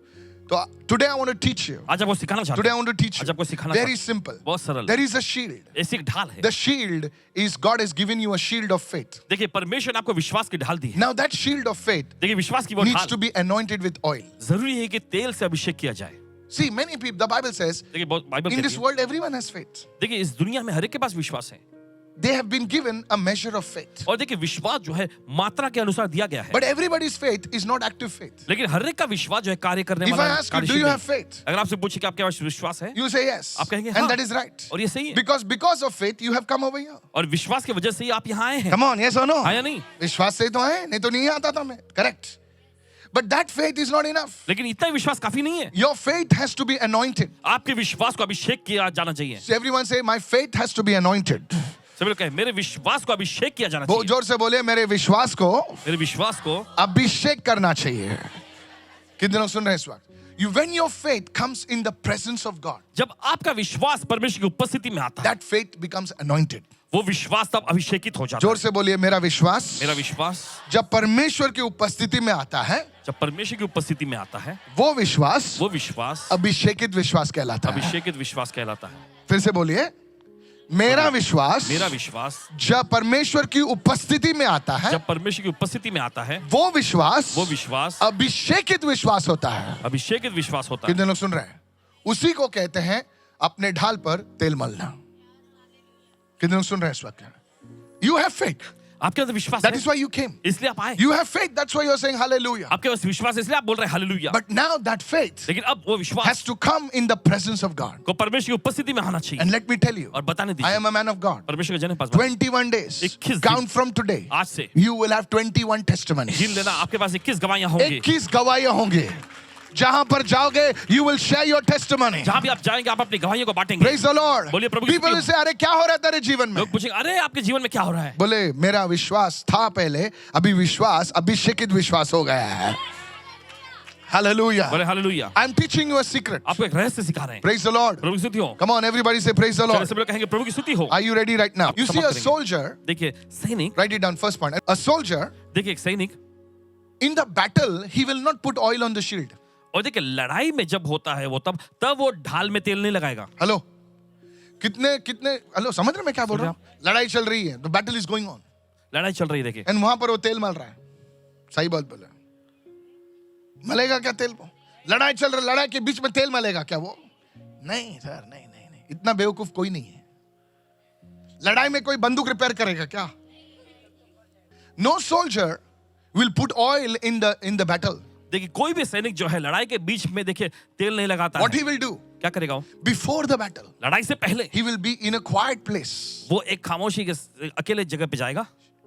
तो today I want to teach you. आज आपको सिखाना चाहता Today I हूं। want to teach आज you. आपको सिखाना Very चाहता simple. हूं। बहुत सरल। There is a shield. ऐसी एक ढाल है। The shield is God has given you a shield of faith. देखिए परमेश्वर ने आपको विश्वास की ढाल दी है। Now that shield of faith देखिए विश्वास की वो needs ढाल to be anointed with oil. जरूरी है कि तेल से अभिषेक किया जाए। See, many people, the Bible says, देखिए बहुत बाइबल in कहती this है, world everyone has faith. देखिए इस दुनिया में हर एक के पास विश्वास है, They have been given a measure of faith. और देखिए विश्वास जो है मात्रा के अनुसार दिया गया है, But everybody's faith is not active faith. लेकिन हर एक का विश्वास जो है कार्य करने If I वाला ask you, do कार्यशील you नहीं। have faith? अगर आपसे पूछे कि आपके पास विश्वास है, You say yes. आप कहेंगे And हाँ। that is right. और ये सही है, Because of faith you have come over here. और विश्वास की वजह से ही आप यहाँ आए हैं। Come on, yes or no? आया नहीं, विश्वास से तो आए, नहीं तो नहीं आता था मैं. Correct. But that faith is not enough. लेकिन इतना ही विश्वास काफी नहीं है। Your faith has to be anointed. आपके विश्वास को अभिषेक किया जाना चाहिए। So everyone say, my faith has to be anointed. सभी लोग कहें मेरे विश्वास को अभिषेक किया जाना वो चाहिए। जोर से बोले, मेरे विश्वास को मेरे विश्वास को अभिषेक करना चाहिए. कितने लोग सुन रहे हैं इस वक्त? When your faith comes in the presence of God, जब आपका विश्वास परमेश्वर की उपस्थिति में आता है, that faith becomes anointed. वो विश्वास तब अभिषेकित हो जाता जोर है। से बोलिए, मेरा विश्वास मेरा विश्वास जब परमेश्वर की उपस्थिति में आता है, जब परमेश्वर की उपस्थिति में आता है वो विश्वास वो विश्वास अभिषेकित विश्वास कहलाता है। अभिषेकित विश्वास कहलाता है। फिर से बोलिए, मेरा विश्वास मेरा विश्वास जब परमेश्वर की उपस्थिति में आता है, जब परमेश्वर की उपस्थिति में आता है वो विश्वास अभिषेकित विश्वास होता है। अभिषेकित विश्वास होता है। कितने लोग सुन रहे हैं? उसी को कहते हैं अपने ढाल पर तेल मलना। कितने लोग सुन रहे हैं इस वक्त? यू हैव फेथ, आपके अंदर विश्वास दैट है, इज व्हाई यू केम। इसलिए आप आए। You have faith, that's why you're saying hallelujah. आपके पास विश्वास है, इसलिए आप बोल रहे हैं hallelujah. But now that faith लेकिन अब वो विश्वास has to come in the presence of God. को परमेश्वर की उपस्थिति में आना चाहिए। And let me tell you, और बताने I दीजिए, am a man of God. परमेश्वर के जन पास 21 days, 21 count from today, आज से you will have 21 testimonies. गिन लेना, आपके पास 21 गवाहियां होंगी। 21 गवाहियां होंगे। जहां पर जाओगे, you will share your testimony. जहां भी आप जाएंगे, आप अपनी गवाहियों को बांटेंगे। Praise the Lord. बोलिए प्रभु की People will स्तुति say, अरे क्या हो रहा है तेरे जीवन में? लोग पूछेंगे, अरे आपके जीवन में क्या हो रहा है? बोले, मेरा विश्वास था पहले, अभी विश्वास अभिषेकित विश्वास हो गया है। Hallelujah. बोले hallelujah. I'm teaching you a secret. आपको एक रहस्य सिखा रहे हैं। Praise the Lord. प्रभु की स्तुति हो। Come on, everybody say praise the चलिए Lord. सब लोग कहेंगे प्रभु की स्तुति हो। Are you ready right now? आप You see, समाप्त a करेंगे। soldier, देखिए सैनिक, write it down, first point. A soldier, देखिए एक सैनिक, in the battle, he will not put oil on the shield. और देखिए लड़ाई में जब होता है वो तब वो ढाल में तेल नहीं लगाएगा। हेलो, हेलो, समझ रहे मैं क्या बोल रहा हूँ? लड़ाई चल रही है, the battle is going on, लड़ाई चल रही है, देखिए and वहां पर वो तेल मल रहा है। सही बात बोला। मलेगा क्या तेल वो? लड़ाई चल रही, लड़ाई के बीच में तेल मलेगा क्या वो? नहीं सर, नहीं, इतना बेवकूफ कोई नहीं है। लड़ाई में कोई बंदूक रिपेयर करेगा क्या? No soldier will put oil in the battle. देखिए कोई भी सैनिक जो है लड़ाई के बीच में देखिए तेल नहीं लगाता What है। he will do? क्या करेगा वो? Before the battle, लड़ाई से पहले he will be in a quiet place, वो एक खामोशी के अकेले जगह पे जाएगा,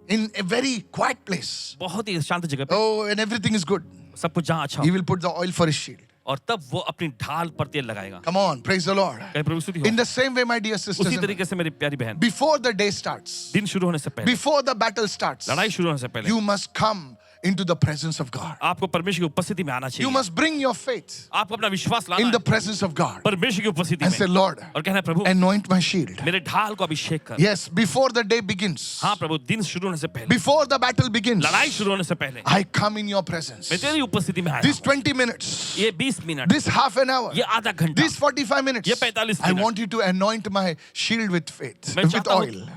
in a very quiet place. बहुत ही शांत जगह पे, Oh, and everything is good. सब कुछ जहाँ अच्छा He हो, will put the oil for his shield. और तब वो अपनी ढाल पर तेल लगाएगा। Come on, praise the Lord. कहीं प्रभु की स्तुति In हो। the same way, my dear sisters, उसी and तरीके से मेरी प्यारी बहन, before the day starts, दिन शुरू होने से पहले, before the battle starts, लड़ाई शुरू होने से पहले you must come into the presence of God. आपको परमेश्वर की उपस्थिति में आना You चाहिए। must bring your faith आपको अपना विश्वास लाना in the है presence of God परमेश्वर की उपस्थिति and say, में, Lord, और कहना है प्रभु anoint my shield. मेरे ढाल को अभिषेक कर। Yes, before the day begins, हाँ प्रभु, दिन शुरू होने से पहले, before the battle begins, लड़ाई शुरू होने से पहले I come in your presence. मैं तेरी उपस्थिति में आया These हूँ। 20 minutes, ये 20 minute, this half an hour, ये आधा घंटा, these 45 minutes, ये 45 I minute, want you to anoint my shield with faith, मैं with चाहता हूँ oil.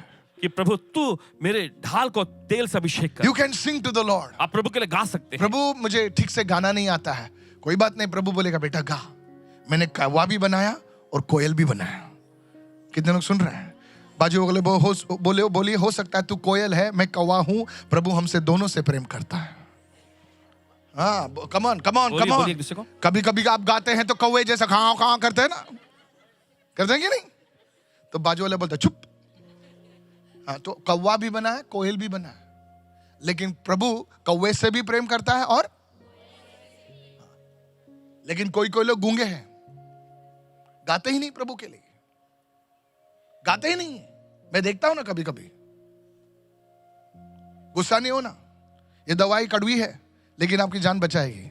कि प्रभु तू मेरे ढाल को तेल से अभिषेक कर। You can sing to the Lord. आप प्रभु के लिए गा सकते हैं। प्रभु मुझे ठीक से गाना नहीं आता है, कोई बात नहीं, प्रभु बोलेगा बेटा गा। मैंने कौवा भी बनाया और कोयल भी बनाया। कितने लोग सुन रहे हैं? बाजू वाले बोलिए, हो सकता है तू कोयल है, मैं कौवा हूं, प्रभु हमसे दोनों से प्रेम करता है। हाँ, कम ऑन बोलिए एक दूसरे को। कभी कभी आप गाते हैं तो कौवे जैसा खाओ खाओ करते हैं ना, करते हैं कि नहीं? तो बाजू वाले बोलते चुप। हाँ, तो कौवा भी बना है, कोयल भी बना है, लेकिन प्रभु कौवे से भी प्रेम करता है। और लेकिन कोई लोग गूंगे हैं, गाते ही नहीं प्रभु के लिए, गाते ही नहीं। मैं देखता हूं ना कभी कभी। गुस्सा नहीं होना, ये दवाई कड़वी है लेकिन आपकी जान बचाएगी।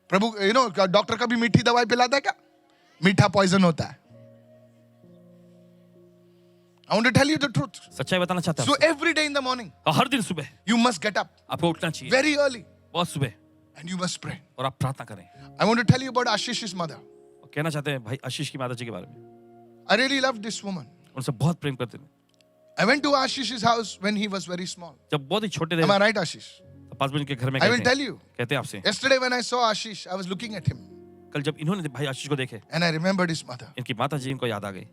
प्रभु डॉक्टर कभी मीठी दवाई पिलाता है क्या? मीठा पॉइजन होता है। I want to tell you the truth. सच्चाई बताना चाहता So हूँ। every day in the morning, हर दिन सुबह you must get up आपको उठना चाहिए, very early बहुत सुबह, and you must pray. और आप प्रार्थना करें। I want to tell you about Ashish's mother. और कहना चाहते हैं भाई आशीष की माता जी के बारे में। I really loved this woman. उनसे बहुत प्रेम करते थे। I went to Ashish's house when he was very small. जब बहुत ही छोटे थे, Am I right, Ashish? तो पास बहन के घर में I गए will थे। tell you. कहते हैं आपसे, Yesterday when I saw Ashish, I was looking at him कल जब इन्होंने भाई आशीष को देखे, and I remembered his mother. इनकी माता जी इनको याद आ गई।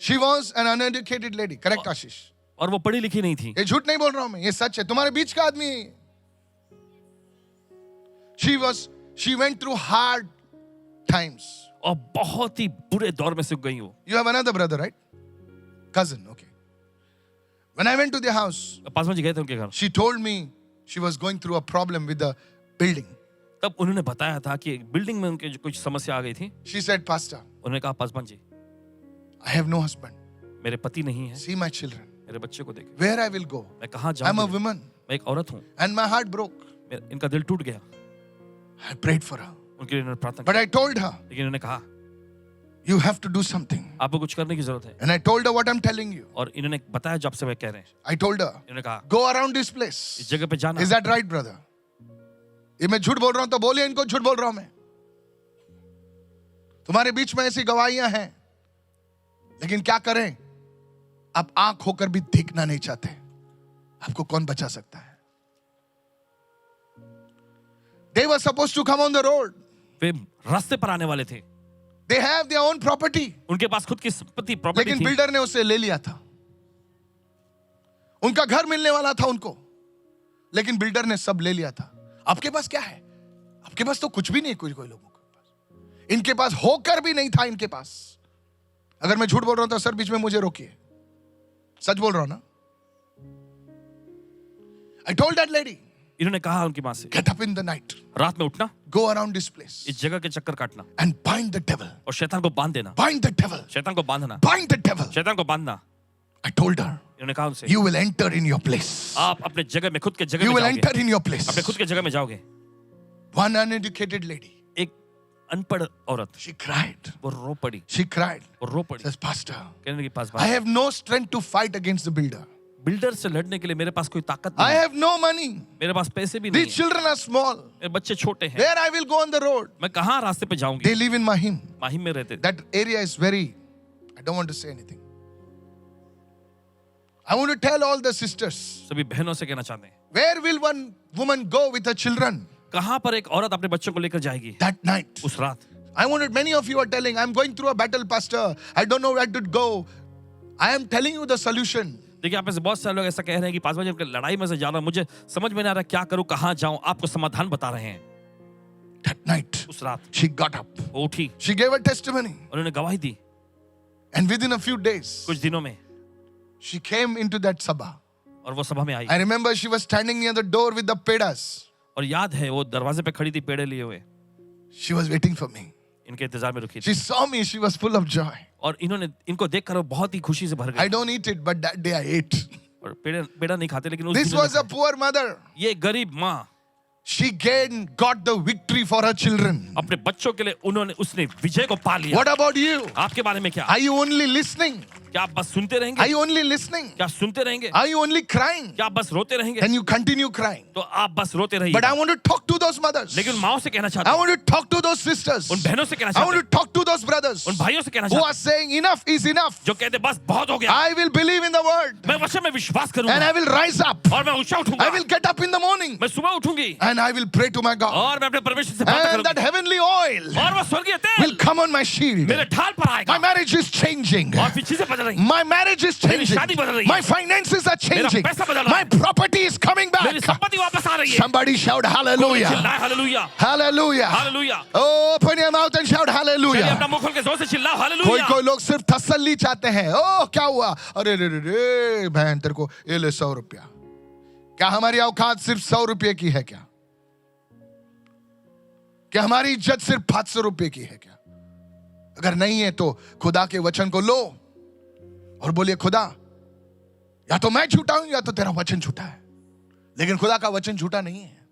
She was an uneducated lady. Correct, Ashish? और वो पढ़ी लिखी नहीं थी। ये झूठ नहीं बोल रहा हूं मैं, ये सच है, तुम्हारे बीच का आदमी है। She went through hard times. और बहुत ही बुरे दौर में से गई वो। You have another brother, right? Cousin, okay. When I went to their house, पास में जी गए थे उनके घर, she told me she was going through a problem with the building. तब उन्होंने बताया था कि बिल्डिंग में उनके कुछ समस्या आ गई थी। She said, Pastor, उन्होंने कहा Paswan ji, I have no husband. मेरे पति नहीं है, See my children. मेरे बच्चे को देखे, Where I will go? मैं कहाँ I'm a जाऊँ? woman. मैं एक औरत हूँ, And my heart broke. इनका दिल टूट गया। I prayed for her. उनके लिए उन्होंने प्रार्थना But की, I told her, लेकिन उन्होंने कहा You have to do something. आपको कुछ करने की जरूरत है। And I told her what I'm telling you. और इन्होंने बताया जो आपसे वे कह रहे हैं। I told her, इन्होंने कहा go around this place. इस जगह पे जाना। Is that right, brother? ये मैं झूठ बोल रहा हूं तो बोलिए इनको झूठ बोल रहा हूं मैं। तुम्हारे बीच में ऐसी गवाहियां हैं, लेकिन क्या करें, आप आंख होकर भी देखना नहीं चाहते। आपको कौन बचा सकता है? They were supposed to come on the road. वे रास्ते पर आने वाले थे। They have their own property. उनके पास खुद की संपत्ति प्रॉपर्टी लेकिन थी। बिल्डर ने उसे ले लिया था। उनका घर मिलने वाला था उनको, लेकिन बिल्डर ने सब ले लिया था। आपके पास क्या है? आपके पास तो कुछ भी नहीं। कोई लोगों के पास, इनके पास होकर भी नहीं था इनके पास। अगर मैं झूठ बोल रहा हूं तो सर बीच में मुझे रोकिए। सच बोल रहा हूं ना? I told that lady, इन्होंने कहा उनकी मां से, get up in the night, रात में उठना, go around this place इस जगह के चक्कर काटना and bind the devil. और शैतान को बांध देना। Bind the devil. शैतान को बांधना, Bind the devil. शैतान को बांधना। I told her, इन्होंने कहा उनसे, you will enter in your place. आप अपने जगह में, खुद के जगह You में will जाओगे। enter in your place. अपने खुद के जगह में जाओगे। One uneducated lady, एक अनपढ़ औरत, she cried. वो रो पड़ी, She cried. वो रो पड़ी। Says, Pastor, कहने के पास I have no strength to fight against the builder. Builder से लड़ने के लिए मेरे पास कोई ताकत I नहीं है। have no money. मेरे पास पैसे भी नहीं These है। children are small. मेरे बच्चे छोटे हैं। Where I will go on the road? मैं कहाँ रास्ते पे जाऊंगी? They live in Mahim. Mahim में रहते थे। That area is very, I don't want to say anything. I want to tell all the sisters, सभी बहनों से कहना चाहते हैं, where will one woman go with her children कहाँ पर एक औरत अपने बच्चों को लेकर जाएगी that night? उस रात? I wanted, many of you are telling, I'm going through a battle, Pastor. I don't know where to go. I am telling you the solution. देखिए, आप में से बहुत सारे लोग ऐसा कह रहे हैं कि पास बजे लड़ाई में से जा रहा हूं, मुझे समझ में नहीं आ रहा क्या करूं, कहां जाऊं। आपको समाधान बता रहे हैं। That night, उस रात she got up. वो उठी, She gave a testimony. उन्होंने गवाही दी। And within a few days, कुछ दिनों में she came into that sabha. और वो सभा में आई। I remember she was standing near the door with the pedas. और याद है वो दरवाजे पे खड़ी थी पेड़े लिए हुए, She was waiting for me. इनके इंतजार में रुकी थी। She saw me. She was full of joy. और इन्होंने इनको देखकर वो बहुत ही खुशी से भर I गए। don't eat it, but that day I ate. और पेड़ा नहीं खाते, लेकिन उस This दिन was a उन्होंने poor mother. ये गरीब माँ She got the victory for her children. अपने बच्चों के लिए उसने विजय को पा लिया। What about you? आपके बारे में क्या? Are you only listening? क्या आप बस सुनते Are रहेंगे? you only listening? क्या सुनते रहेंगे? Are you only crying? क्या आप बस रोते रहेंगे? Then you continue crying. तो आप बस रोते रहिए। But I want to talk to those mothers. लेकिन माओ से कहना चाहते I हैं, want to talk to those sisters. उन बहनों से कहना I चाहते want हैं, to talk to those brothers उन भाइयों से कहना who चाहते are हैं, saying enough is enough. जो कहते बस बहुत हो गया। I will believe in the word मैं वचन में विश्वास and करूंगा I will rise up. और मैं ऊंचा उठूंगा। I will get up in the morning मैं सुबह उठूंगी and I will pray to my God. और मैं अपने परमेश्वर से बात And that करूंगी heavenly oil और वो स्वर्गीय will तेल come on my shield. मेरे ढाल पर आएगा। My marriage is changing. और फिर चीजें बदल रही, My marriage is changing. शादी बदल रही है। My finances are changing. पैसा बदल रहा My है। property is coming मेरी back. संपत्ति वापस आ रही है। Somebody shout hallelujah. चिल्लाए hallelujah, Hallelujah. Hallelujah. Oh, open your mouth and shout चलिए hallelujah. अपना मुंह खोल के जोर से चिल्लाओ कोई हालेलुया। कोई लोग सिर्फ तसल्ली चाहते हैं। ओह क्या हुआ? अरे रे रे रे बहन तेरे को ये ले 100 रुपया। क्या हमारी औकात सिर्फ 100 रुपये की है क्या? क्या हमारी इज्जत सिर्फ 500 रुपये की है क्या? अगर नहीं है तो खुदा के वचन को लो और बोलिए खुदा, या तो मैं झूठा हूं या तो तेरा वचन झूठा है, लेकिन खुदा का वचन झूठा नहीं है।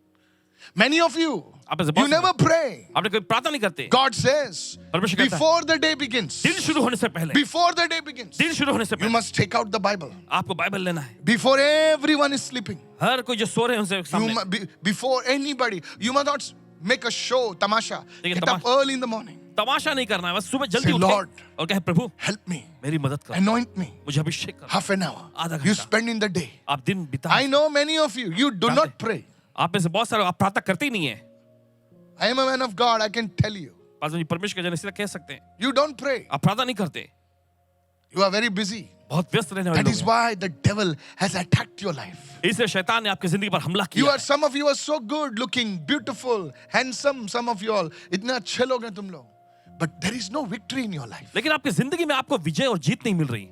Many of you, आप में से you बहुत never pray. आपने कोई प्रार्थना नहीं करते। God says, परमेश्वर कहता है, before the day begins, दिन शुरू होने से पहले, before the day begins, दिन शुरू होने से you पहले must take out the Bible. आपको बाइबल लेना है। Before everyone is sleeping, हर कोई जो सो रहे हैं उनसे सामने, before anybody, you must not make a show, tamasha. देखिए, Get up early in the morning. तमाशा नहीं करना है, बस सुबह Say, जल्दी Lord, उठे और कहे प्रभु help me, मेरी मदद कर, anoint me. मुझे अभिषेक कर। Half an hour. आधा You घंटा spend in the day. आप दिन बिता। I know many of you, you do not pray. आप में से बहुत सारे आप प्रार्थना करते ही नहीं है। I am a man of God, I can tell you. परमेश्वर के जन सीधा कह सकते हैं, You don't pray. आप प्रार्थना नहीं करते, You are very busy. बहुत व्यस्त रहने वाले That लोग is हैं। why the devil has attacked your life. इसलिए शैतान ने आपकी जिंदगी पर हमला You किया are, some of you are so good looking, beautiful, handsome, some of you all. इतने अच्छे लोग हैं तुम लोग. But there is no victory in your life. लेकिन आपकी जिंदगी में आपको विजय और जीत नहीं मिल रही।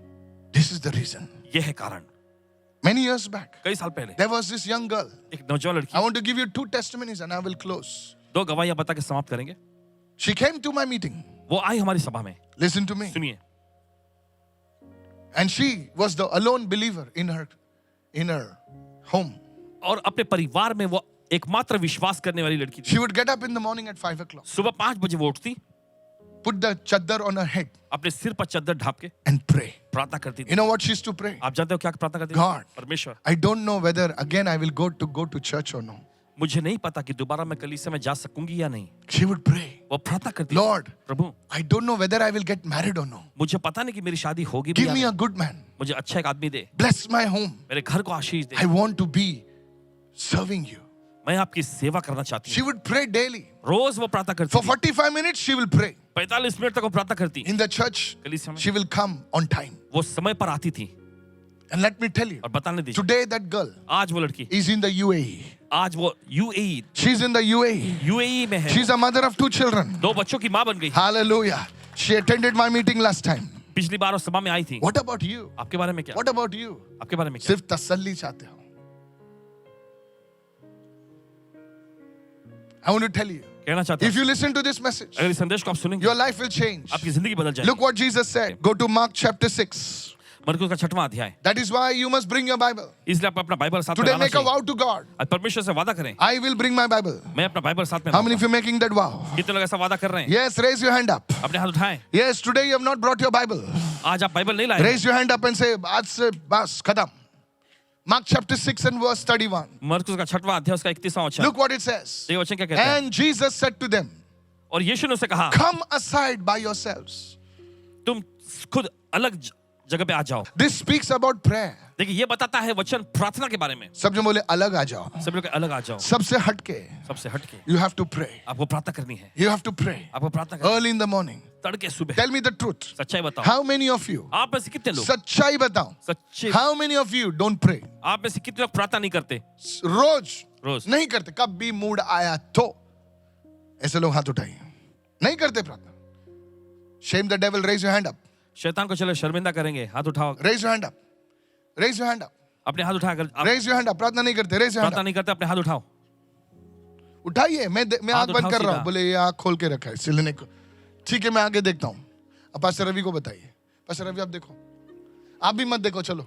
This is the reason. यह है कारण। Many years back, कई साल पहले there was this young girl. एक नौजवान I लड़की, want to give you 2 testimonies and I will close. 2 गवाहियां बता के समाप्त करेंगे। She came to my meeting. वो आई हमारी सभा में, Listen to me. सुनिए। And she was the alone believer in her home. और अपने परिवार में वो एकमात्र विश्वास करने वाली लड़की थी। She would get up in the morning at 5 o'clock. सुबह 5 बजे वो उठती put the chaddar on her head अपने सिर पर चद्दर ढाप के and pray. प्रार्थना करती थी। You know what she used to pray? आप जानते हो क्या प्रार्थना करती थी? God. परमेश्वर, I don't know whether again I will go to church or no. मुझे नहीं पता कि दोबारा मैं कलीसिया में जा सकूंगी या नहीं। She would pray. वो प्रार्थना करती थी, Lord, Prabhu I don't know whether I will get married or no. मुझे पता नहीं कि मेरी शादी होगी भी Give या me नहीं। a good man. मुझे अच्छा एक आदमी दे, Bless my home. मेरे घर को आशीष दे, I want to be serving you. मैं आपकी सेवा करना चाहती She हूँ। would pray daily. रोज वो प्रार्थना करती For थी। 45 minutes she will pray. 45 minute तक वो प्रार्थना करती। In the church, कलीसिया में she will come on time. वो समय पर आती थी। And let me tell you, और बताने दीजिए, today that girl आज वो लड़की, is in the UAE. आज वो UAE She's in the UAE. में है। She's a mother of 2 children. 2 बच्चों की माँ बन गई। Hallelujah. She attended my meeting last time. पिछली बार उस सभा में आई थी। What about you? आपके बारे में क्या? What about you? आपके बारे में क्या? सिर्फ तसल्ली चाहते हो। I want to tell you, कहना चाहता if हूँ, you listen to this message, अगर इस संदेश को आप सुनेंगे, your life will change. आपकी जिंदगी बदल जाएगी। Look what Jesus said. Go to Mark chapter 6. मरकुस का 6वां अध्याय। That is why you must bring your Bible. इसलिए आप अपना बाइबल साथ में Today लाना make a चाहिए। vow to God. आज परमेश्वर से वादा करें, I will bring my Bible. मैं अपना बाइबल साथ में How many लाऊंगा। of you making that vow? कितने लोग ऐसा वादा कर रहे हैं? Yes, raise your hand up. अपने हाथ उठाएं। Yes, today you have not brought your Bible. आज आप बाइबल नहीं लाए। Raise your hand up and say, आज से बस खत्म. Mark chapter 6 and verse 31. मरकुस का 6वां अध्याय उसका 31वां वचन। Look what it says. ये वचन क्या कहता है? And Jesus said to them, और यीशु ने उसे कहा, come aside by yourselves. तुम खुद अलग जगह पे आ जाओ। This speaks about prayer. देखिए ये बताता है वचन प्रार्थना के बारे में। सब जो बोले अलग आ जाओ, सब लोग अलग आ जाओ, सबसे हटके. सबसे हटके। You have to pray. आपको प्रार्थना करनी है। You have to pray. आपको प्रार्थना करनी Early in the morning. है। तड़के सुबह। Tell me the truth. सच्चाई बताओ। How many of you, आप में से कितने लोग सच्चाई बताओ, सच्चे, how many of you don't pray? आप में से कितने लोग प्रार्थना नहीं करते? रोज रोज नहीं करते. कभी मूड आया तो ऐसे लोग हाथ उठाइए. नहीं करते प्रार्थना. Shame the devil. Raise your hand up. शैतान को चलो शर्मिंदा करेंगे। हाथ उठाओ। Raise your hand up. Raise your hand up. अपने हाथ उठा कर आप Raise your hand up. प्रार्थना नहीं करते. Raise your hand प्रार्थना up. नहीं करते, अपने हाथ उठाओ। उठाइए. मैं हाथ आंख बंद उठाओ कर रहा हूँ. सीधा। बोले ये आंख खोल के रखा है सिलने को. ठीक है, मैं आगे देखता हूँ. अब पास्टर रवि को बताइए. पास्टर रवि आप देखो. आप भी मत देखो. चलो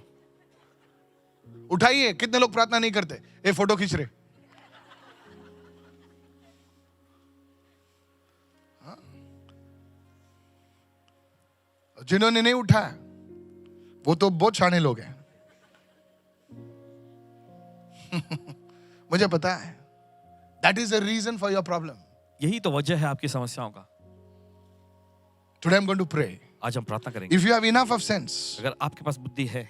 उठाइए. कितने लोग प्रार्थना नहीं करते? ये फोटो खींच रहे. हाँ? जिन्होंने नहीं उठाया वो तो बहुत शाने लोग हैं. मुझे पता है. That is the reason for your problem. यही तो वजह है आपकी समस्याओं का। Today I'm going to pray. आज हम प्रार्थना करेंगे। If you have enough of sense, अगर आपके पास बुद्धि है,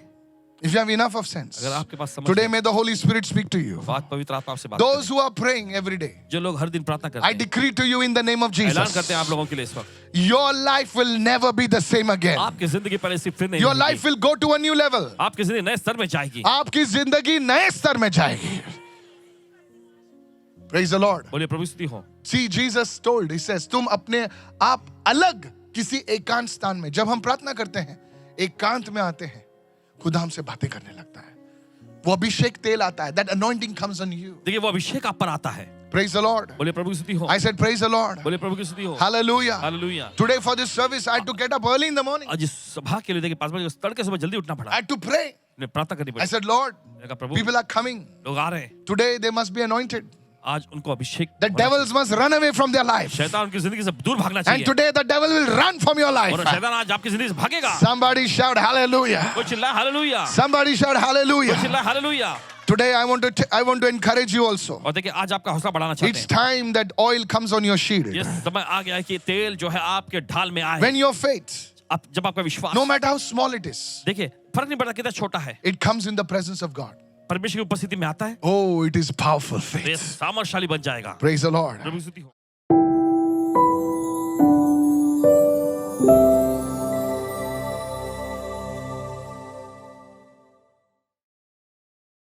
if you have enough of sense, अगर आपके पास समझ today है, may the Holy Spirit speak to you. बात पवित्र आत्मा आपसे बात Those करे। who are praying every day, जो लोग हर दिन प्रार्थना करते I हैं, decree to you in the name of ऐलान करते हैं Jesus, आप लोगों के लिए इस वक्त, your life will never be the same again. आपकी जिंदगी पहले से फिर नहीं Your होगी। life will go to a new level. आपकी जिंदगी नए स्तर में जाएगी। आपकी जिंदगी नए स्तर में जाएगी. Praise the Lord. बोलिए प्रभु स्तुति हो। See, Jesus told, he says, तुम अपने आप अलग किसी एकांत स्थान में, जब हम प्रार्थना करते हैं, एकांत में आते हैं, खुदा हमसे बातें करने लगता है. वो अभिषेक तेल आता है. That anointing comes on you. देखिए वो अभिषेक आप पर आता है। Praise the Lord. बोलिए प्रभु की स्तुति हो। I said, praise the Lord. बोलिए प्रभु की स्तुति हो। Hallelujah. Hallelujah. Today for this service, I had to get up early in the morning. आज इस सभा के लिए देखिए 5 बजे तड़के सुबह जल्दी उठना पड़ा। I had to pray. ने प्रार्थना करनी I पड़ी। said, Lord, मैंने कहा प्रभु people are coming. लोग आ रहे हैं, Today they must be anointed. आज उनको अभिषेक। The devils must run away from their life. शैतान उनकी जिंदगी से दूर भागना And चाहिए। today the devil will run from your life. और शैतान आज आपकी जिंदगी से भागेगा। Somebody shout hallelujah. कोई चिल्लाए हालेलुया। Somebody shout कोई hallelujah. चिल्लाए hallelujah. Today I want to encourage you also. और देखिए आज आपका हौसला बढ़ाना चाहते It's हैं। time that oil comes on your shield. ये समय आ गया है कि तेल जो है आपके ढाल में आए। When your faith, अब जब आपका विश्वास, no matter how small it is, देखिए फर्क नहीं पड़ता कितना छोटा है, it comes in the presence of God. परमेश्वर की उपस्थिति में आता है, Oh, it is powerful तो ये faith. सामर्थ्यशाली बन जाएगा। Praise the Lord. प्रभु की स्तुति हो।